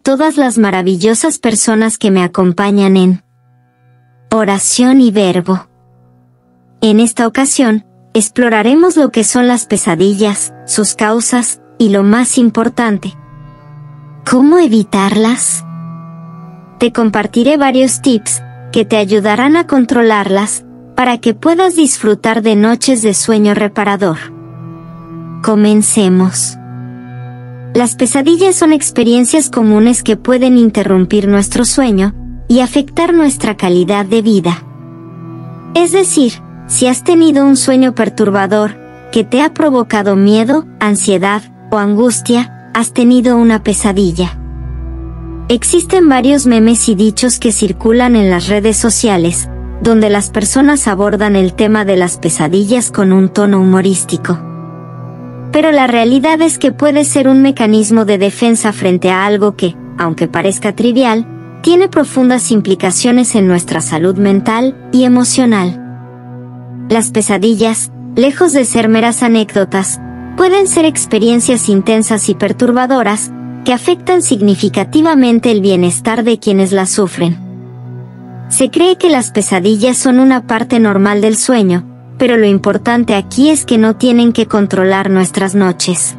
todas las maravillosas personas que me acompañan en Oración y Verbo. En esta ocasión, exploraremos lo que son las pesadillas, sus causas, y lo más importante, ¿cómo evitarlas? Te compartiré varios tips que te ayudarán a controlarlas, para que puedas disfrutar de noches de sueño reparador. Comencemos. Las pesadillas son experiencias comunes que pueden interrumpir nuestro sueño y afectar nuestra calidad de vida. Es decir, si has tenido un sueño perturbador que te ha provocado miedo, ansiedad o angustia, has tenido una pesadilla. Existen varios memes y dichos que circulan en las redes sociales, donde las personas abordan el tema de las pesadillas con un tono humorístico. Pero la realidad es que puede ser un mecanismo de defensa frente a algo que, aunque parezca trivial, tiene profundas implicaciones en nuestra salud mental y emocional. Las pesadillas, lejos de ser meras anécdotas, pueden ser experiencias intensas y perturbadoras, que afectan significativamente el bienestar de quienes las sufren. Se cree que las pesadillas son una parte normal del sueño, pero lo importante aquí es que no tienen que controlar nuestras noches.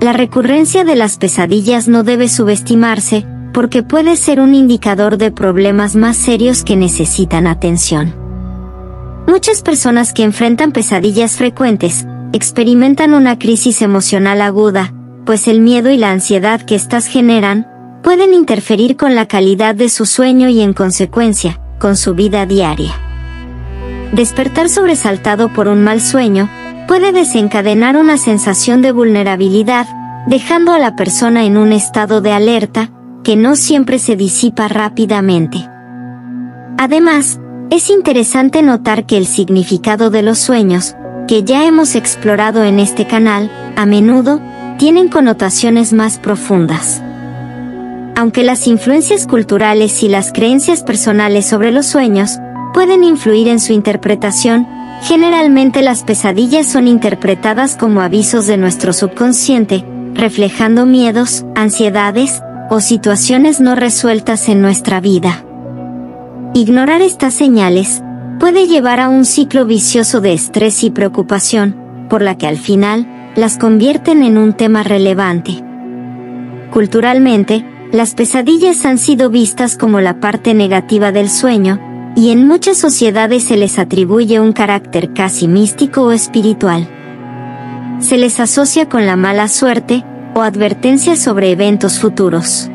La recurrencia de las pesadillas no debe subestimarse, porque puede ser un indicador de problemas más serios que necesitan atención. Muchas personas que enfrentan pesadillas frecuentes, experimentan una crisis emocional aguda, pues el miedo y la ansiedad que éstas generan, pueden interferir con la calidad de su sueño y en consecuencia, con su vida diaria. Despertar sobresaltado por un mal sueño, puede desencadenar una sensación de vulnerabilidad, dejando a la persona en un estado de alerta, que no siempre se disipa rápidamente. Además, es interesante notar que el significado de los sueños, que ya hemos explorado en este canal, a menudo, tienen connotaciones más profundas. Aunque las influencias culturales y las creencias personales sobre los sueños pueden influir en su interpretación, generalmente las pesadillas son interpretadas como avisos de nuestro subconsciente, reflejando miedos, ansiedades o situaciones no resueltas en nuestra vida. Ignorar estas señales puede llevar a un ciclo vicioso de estrés y preocupación, por la que al final las convierten en un tema relevante. Culturalmente, las pesadillas han sido vistas como la parte negativa del sueño, y en muchas sociedades se les atribuye un carácter casi místico o espiritual. Se les asocia con la mala suerte, o advertencias sobre eventos futuros.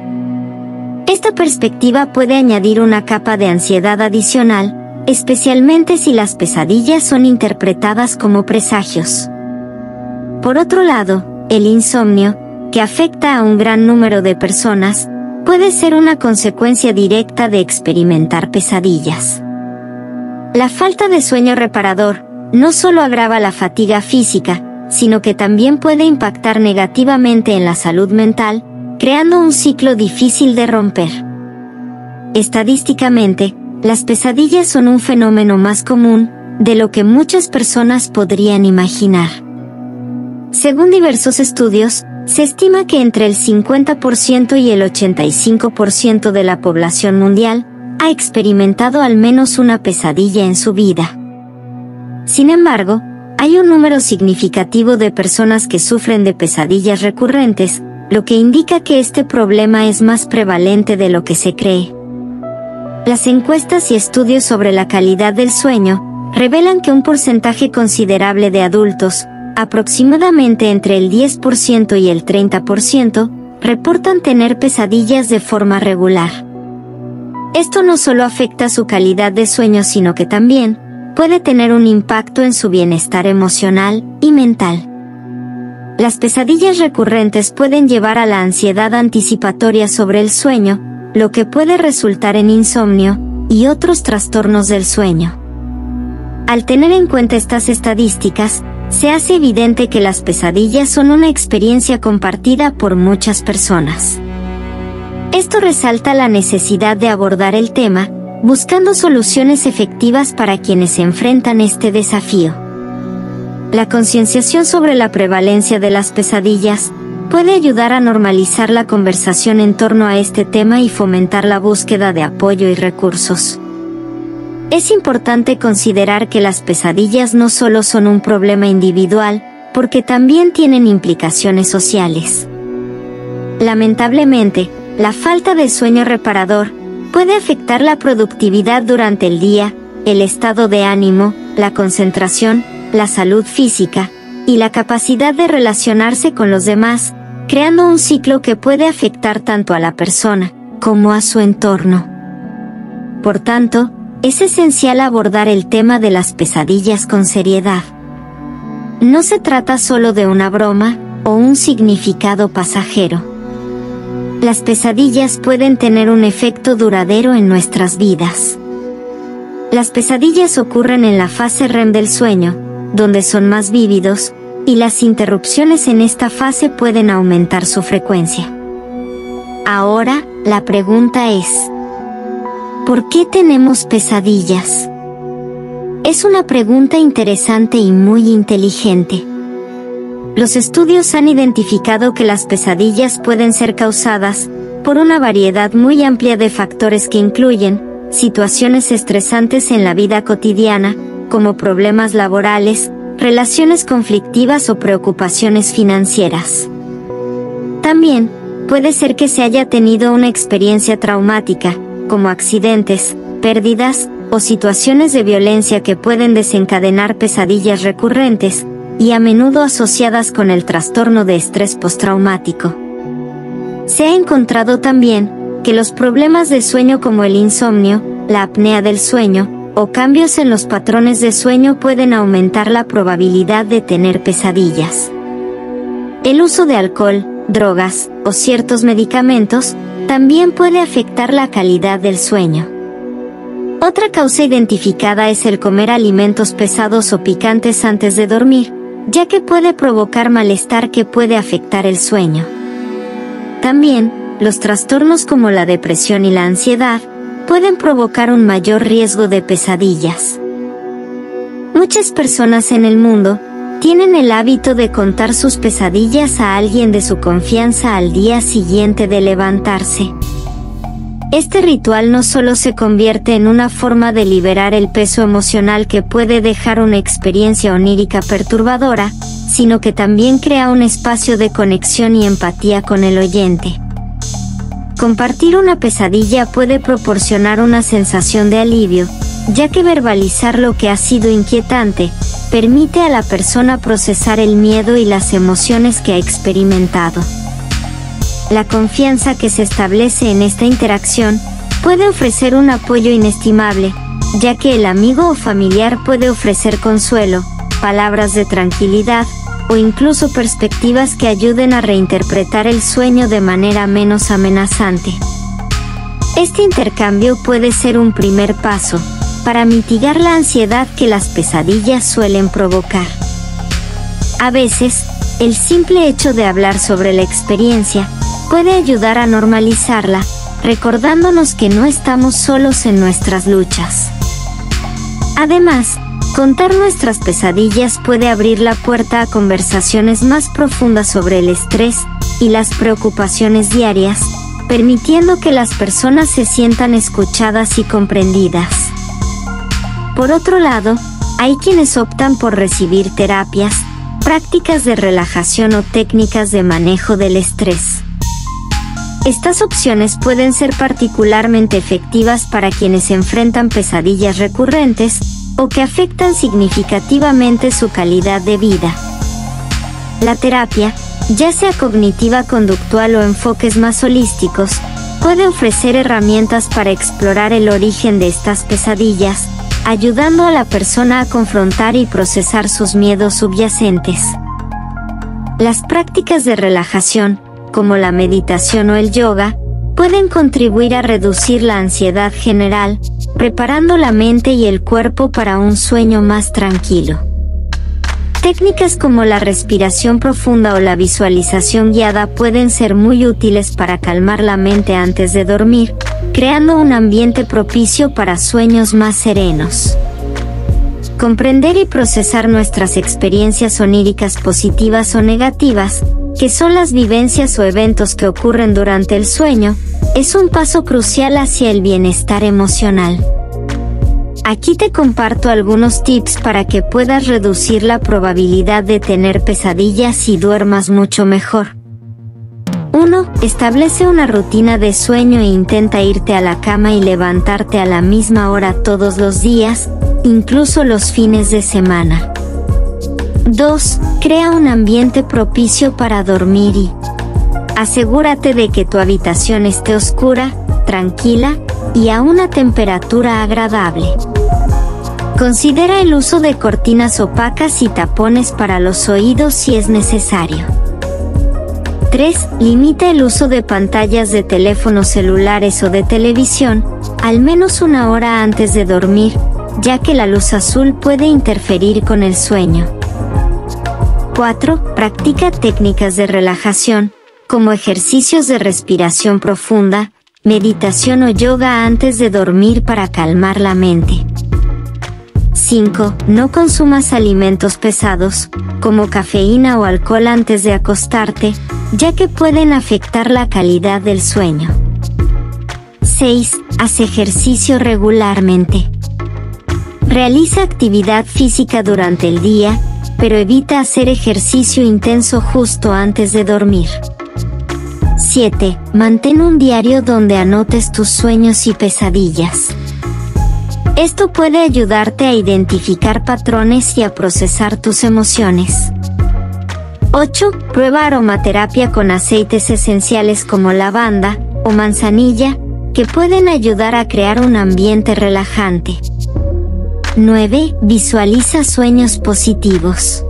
Esta perspectiva puede añadir una capa de ansiedad adicional, especialmente si las pesadillas son interpretadas como presagios. Por otro lado, el insomnio, que afecta a un gran número de personas, puede ser una consecuencia directa de experimentar pesadillas. La falta de sueño reparador no solo agrava la fatiga física, sino que también puede impactar negativamente en la salud mental, creando un ciclo difícil de romper. Estadísticamente, las pesadillas son un fenómeno más común de lo que muchas personas podrían imaginar. Según diversos estudios, se estima que entre el 50% y el 85% de la población mundial ha experimentado al menos una pesadilla en su vida. Sin embargo, hay un número significativo de personas que sufren de pesadillas recurrentes, lo que indica que este problema es más prevalente de lo que se cree. Las encuestas y estudios sobre la calidad del sueño revelan que un porcentaje considerable de adultos, aproximadamente entre el 10% y el 30%, reportan tener pesadillas de forma regular. Esto no solo afecta su calidad de sueño, sino que también puede tener un impacto en su bienestar emocional y mental. Las pesadillas recurrentes pueden llevar a la ansiedad anticipatoria sobre el sueño, lo que puede resultar en insomnio y otros trastornos del sueño. Al tener en cuenta estas estadísticas, se hace evidente que las pesadillas son una experiencia compartida por muchas personas. Esto resalta la necesidad de abordar el tema, buscando soluciones efectivas para quienes enfrentan este desafío. La concienciación sobre la prevalencia de las pesadillas puede ayudar a normalizar la conversación en torno a este tema y fomentar la búsqueda de apoyo y recursos. Es importante considerar que las pesadillas no solo son un problema individual, porque también tienen implicaciones sociales. Lamentablemente, la falta de sueño reparador puede afectar la productividad durante el día, el estado de ánimo, la concentración, la salud física y la capacidad de relacionarse con los demás, creando un ciclo que puede afectar tanto a la persona como a su entorno. Por tanto, es esencial abordar el tema de las pesadillas con seriedad. No se trata solo de una broma o un significado pasajero. Las pesadillas pueden tener un efecto duradero en nuestras vidas. Las pesadillas ocurren en la fase REM del sueño, donde son más vívidos, y las interrupciones en esta fase pueden aumentar su frecuencia. Ahora, la pregunta es: ¿por qué tenemos pesadillas? Es una pregunta interesante y muy inteligente. Los estudios han identificado que las pesadillas pueden ser causadas por una variedad muy amplia de factores que incluyen situaciones estresantes en la vida cotidiana, como problemas laborales, relaciones conflictivas o preocupaciones financieras. También, puede ser que se haya tenido una experiencia traumática, como accidentes, pérdidas, o situaciones de violencia que pueden desencadenar pesadillas recurrentes, y a menudo asociadas con el trastorno de estrés postraumático. Se ha encontrado también que los problemas de sueño como el insomnio, la apnea del sueño, o cambios en los patrones de sueño pueden aumentar la probabilidad de tener pesadillas. El uso de alcohol, drogas, o ciertos medicamentos, también puede afectar la calidad del sueño. Otra causa identificada es el comer alimentos pesados o picantes antes de dormir, ya que puede provocar malestar que puede afectar el sueño. También, los trastornos como la depresión y la ansiedad pueden provocar un mayor riesgo de pesadillas. Muchas personas en el mundo tienen el hábito de contar sus pesadillas a alguien de su confianza al día siguiente de levantarse. Este ritual no solo se convierte en una forma de liberar el peso emocional que puede dejar una experiencia onírica perturbadora, sino que también crea un espacio de conexión y empatía con el oyente. Compartir una pesadilla puede proporcionar una sensación de alivio, ya que verbalizar lo que ha sido inquietante permite a la persona procesar el miedo y las emociones que ha experimentado. La confianza que se establece en esta interacción puede ofrecer un apoyo inestimable, ya que el amigo o familiar puede ofrecer consuelo, palabras de tranquilidad, o incluso perspectivas que ayuden a reinterpretar el sueño de manera menos amenazante. Este intercambio puede ser un primer paso para mitigar la ansiedad que las pesadillas suelen provocar. A veces, el simple hecho de hablar sobre la experiencia puede ayudar a normalizarla, recordándonos que no estamos solos en nuestras luchas. Además, contar nuestras pesadillas puede abrir la puerta a conversaciones más profundas sobre el estrés y las preocupaciones diarias, permitiendo que las personas se sientan escuchadas y comprendidas. Por otro lado, hay quienes optan por recibir terapias, prácticas de relajación o técnicas de manejo del estrés. Estas opciones pueden ser particularmente efectivas para quienes enfrentan pesadillas recurrentes o que afectan significativamente su calidad de vida. La terapia, ya sea cognitiva conductual o enfoques más holísticos, puede ofrecer herramientas para explorar el origen de estas pesadillas, ayudando a la persona a confrontar y procesar sus miedos subyacentes. Las prácticas de relajación, como la meditación o el yoga, pueden contribuir a reducir la ansiedad general, preparando la mente y el cuerpo para un sueño más tranquilo. Técnicas como la respiración profunda o la visualización guiada pueden ser muy útiles para calmar la mente antes de dormir, creando un ambiente propicio para sueños más serenos. Comprender y procesar nuestras experiencias oníricas positivas o negativas que son las vivencias o eventos que ocurren durante el sueño, es un paso crucial hacia el bienestar emocional. Aquí te comparto algunos tips para que puedas reducir la probabilidad de tener pesadillas y duermas mucho mejor. 1. Establece una rutina de sueño e intenta irte a la cama y levantarte a la misma hora todos los días, incluso los fines de semana. 2. Crea un ambiente propicio para dormir y asegúrate de que tu habitación esté oscura, tranquila y a una temperatura agradable. Considera el uso de cortinas opacas y tapones para los oídos si es necesario. 3. Limita el uso de pantallas de teléfonos celulares o de televisión, al menos una hora antes de dormir, ya que la luz azul puede interferir con el sueño. 4. Practica técnicas de relajación, como ejercicios de respiración profunda, meditación o yoga antes de dormir para calmar la mente. 5. No consumas alimentos pesados, como cafeína o alcohol antes de acostarte, ya que pueden afectar la calidad del sueño. 6. Haz ejercicio regularmente. Realiza actividad física durante el día, pero evita hacer ejercicio intenso justo antes de dormir. 7. Mantén un diario donde anotes tus sueños y pesadillas. Esto puede ayudarte a identificar patrones y a procesar tus emociones. 8. Prueba aromaterapia con aceites esenciales como lavanda o manzanilla, que pueden ayudar a crear un ambiente relajante. 9. Visualiza sueños positivos.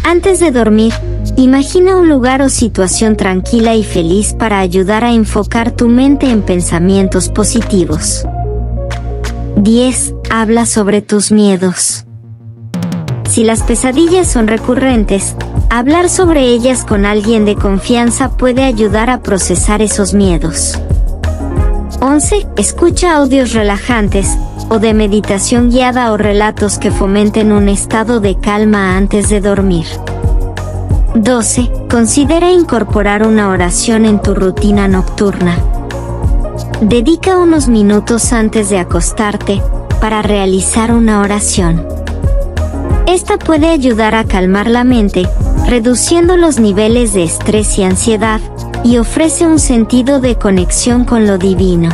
Antes de dormir, imagina un lugar o situación tranquila y feliz para ayudar a enfocar tu mente en pensamientos positivos. 10. Habla sobre tus miedos. Si las pesadillas son recurrentes, hablar sobre ellas con alguien de confianza puede ayudar a procesar esos miedos. 11. Escucha audios relajantes, o de meditación guiada o relatos que fomenten un estado de calma antes de dormir. 12. Considera incorporar una oración en tu rutina nocturna. Dedica unos minutos antes de acostarte para realizar una oración. Esta puede ayudar a calmar la mente, reduciendo los niveles de estrés y ansiedad, y ofrece un sentido de conexión con lo divino.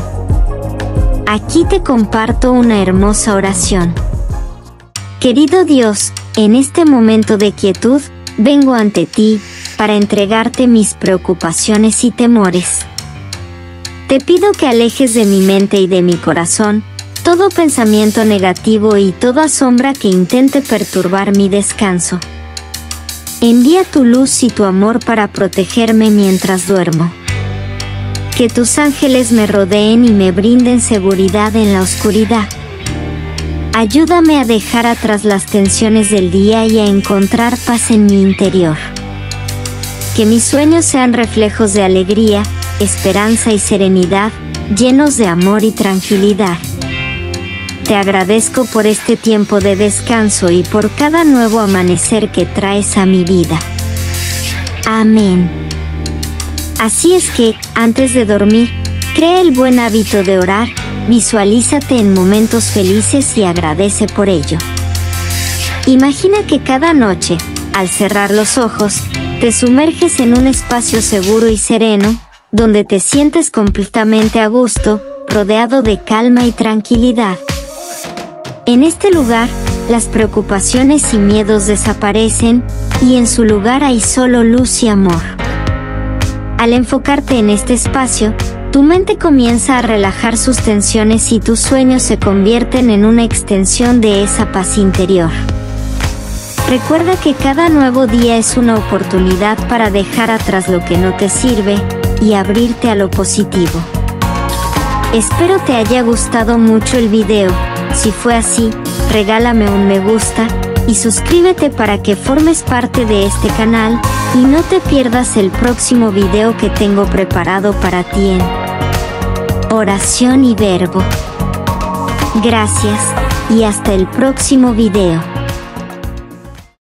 Aquí te comparto una hermosa oración. Querido Dios, en este momento de quietud, vengo ante ti, para entregarte mis preocupaciones y temores. Te pido que alejes de mi mente y de mi corazón todo pensamiento negativo y toda sombra que intente perturbar mi descanso. Envía tu luz y tu amor para protegerme mientras duermo. Que tus ángeles me rodeen y me brinden seguridad en la oscuridad. Ayúdame a dejar atrás las tensiones del día y a encontrar paz en mi interior. Que mis sueños sean reflejos de alegría, esperanza y serenidad, llenos de amor y tranquilidad. Te agradezco por este tiempo de descanso y por cada nuevo amanecer que traes a mi vida. Amén. Así es que, antes de dormir, crea el buen hábito de orar, visualízate en momentos felices y agradece por ello. Imagina que cada noche, al cerrar los ojos, te sumerges en un espacio seguro y sereno, donde te sientes completamente a gusto, rodeado de calma y tranquilidad. En este lugar, las preocupaciones y miedos desaparecen, y en su lugar hay solo luz y amor. Al enfocarte en este espacio, tu mente comienza a relajar sus tensiones y tus sueños se convierten en una extensión de esa paz interior. Recuerda que cada nuevo día es una oportunidad para dejar atrás lo que no te sirve y abrirte a lo positivo. Espero te haya gustado mucho el video. Si fue así, regálame un me gusta y suscríbete para que formes parte de este canal y no te pierdas el próximo video que tengo preparado para ti en Oración y Verbo. Gracias y hasta el próximo video.